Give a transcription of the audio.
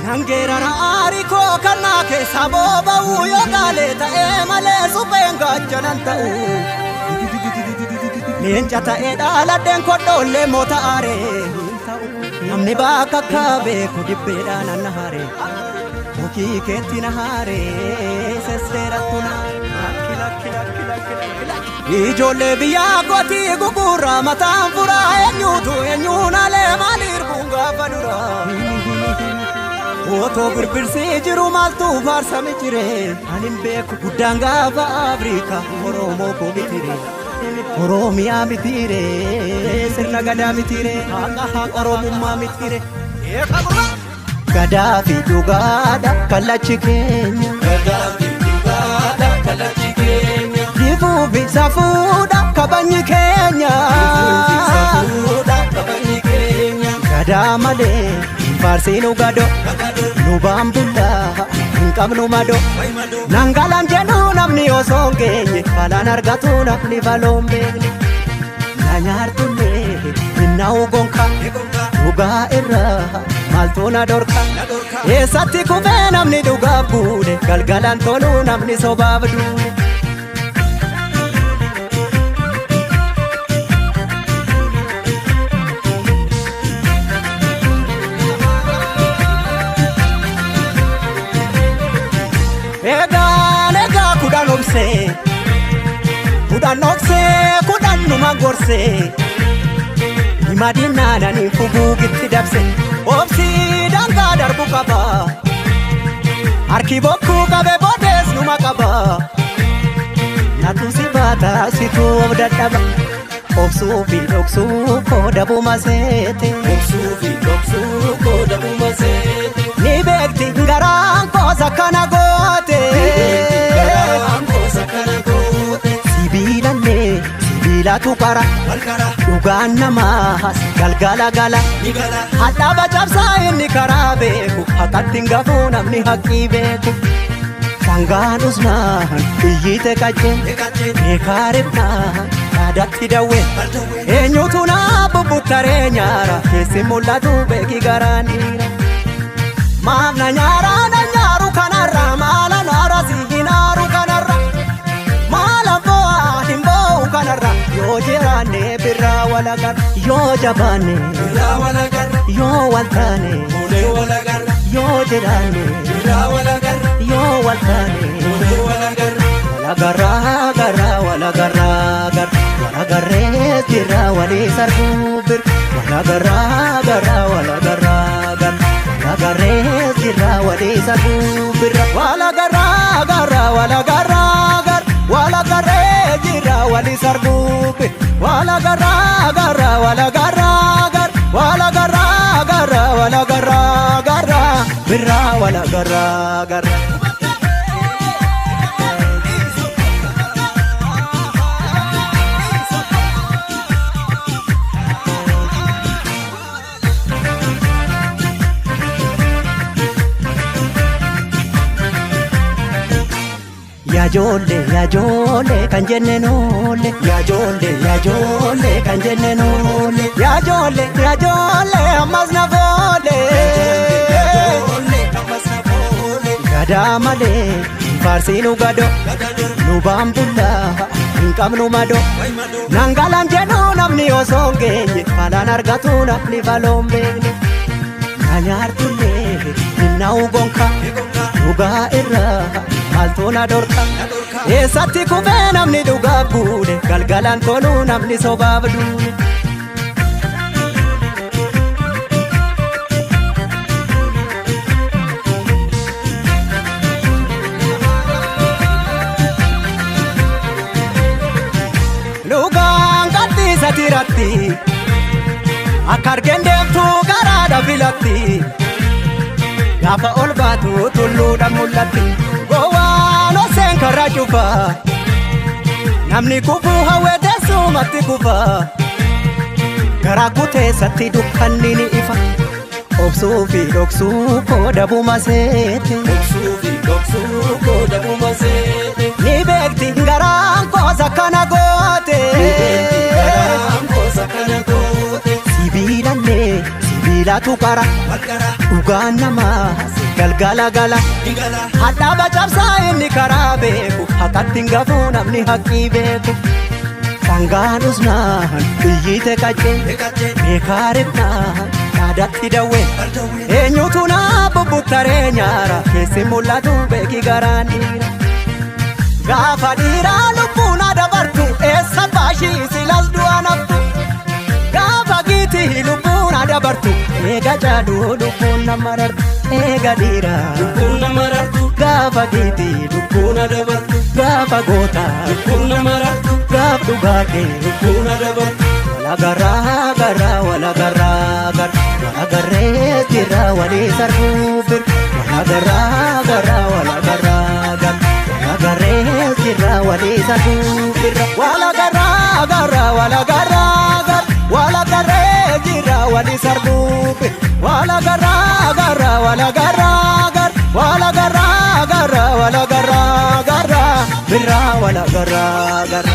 Nangeerara ariko kana keessa boba'u yoo taale ta'ee malee supheen gaachanaan ta'u. Leenca ta'ee dhaaladheen kodhoollee moota aaree namni bakka akka beeku dibbeedhaan anna haaree mukii keetti na haaree sesseerattu na ijoollee biyyaa gootii gugurraa mataan furaa eenyuun alee maaliirbuun gaafa duraa. Otoo birbirsee jiru maaltu faarsame jiree anin beeku guddaan gaafa Afrikaa Oromoo koo mitire Oromiyaa mitire sirna gadaa mitire haqa Oromummaa mitire gadaa fi dhugaadha kallachi keenya dibuu fi safuudha kabajni keenya gadaa malee faarsiinu gado nu baambullaa hin qabnu mado nangalaan jedhu namni osoo hin geenye falaan argatu namni faloon beekne na nyaartullee hinnaa'u gonka dhugaa irraa maaltu na dorka eessatti kufee namni dhugaaf buune galgalaan toluu namni sobaaf duune. Kudhan numa gorsee himadinaa nani fuguugitti dabse obsii dangaa darbu qaba harki bokkuu qabe boodees numa qaba natu si baata situu of dadhaba obsuu fi dhoksuu koo dabuma seete ni beekti garaan koos akkana goote. Sibiilatu qara dhugaan namaas galgala gala hadhaaba cabsaa inni karaa beeku haqatti hin gafuu namni haqqii beeku sangaan usnaan iyyite qacceen beekaa ribnaan yaadatti dawween eenyutu naa bubbuttaree nyaara keessi mul'atu beeki garaan dhiira maaf na nyaaru kanarra maala naara si hinaaru kanarra maala bo'aa hin bo'u kanarra yoo jiraanne birraa walagarra yoo jabaanne birraa walagarra yoo waltaane fuulee walagarra yoo jiraanne birraa walagarra yoo waltaane fuulee walagarra walagarree jirra walii sarbuu bir walagarree jirra walii sarbuu birra walagarree jirra walii sarbuu bir birra walagarra. Ya jole kan jenne noole ya jole kan jenne noole ya jole ammas na boole gadaa malee faarsiinu gado nu baambullaa hin qabnu mado nangalaan jedhu namni osoo hin geenye falaan argatu namni faloon beekne na nyaartullee hinnaa'u gonka dhugaa irraa maaltu na dorka eessatti kufee namni dhugaaf buune galgalaan toluu namni sobaaf duune. Lugaan gadhiisa tiratti akka argeen deemtuu garaadha filatti gaafa ol baatu tulluudha mul'atti gowwaan oseen karra cufa namni kufuu hawwee teessumatti kufa garaa kuteessatti dukkanni ni ifa obsuu fi dhoksuu koo dabuma seete ni beekti garaan koosa kana goote sibiilallee sibiilatu qara dhugaan namaa galgala gala hadhaaba cabsaa inni karaa beeku haqatti hin gafuu namni haqqii beeku sangaan usnaan biyyite qaccee beekaa ribnaan yaadatti dawwee eenyutu naa bubbuttaree nyaara keessi mul'atu beeki garaan dhiira gaafa dhiiraa lubbuun adabartu eessa baashii silas du'a naftu gaafa giitii lubbuun adabartu eega jaaduu lubbuun nama rartu eega dhiiraa lubbuun nama rartu gaafa giitii lubbuun adabartu gaafa gootaa lubbuun nama rartu gaaf dhugaakee lubbuun adabartu wala garree jira walii sarbuufir wala garree jira walii sarbuufir wala garree jira walii sarbuufir wala garra birra wala garra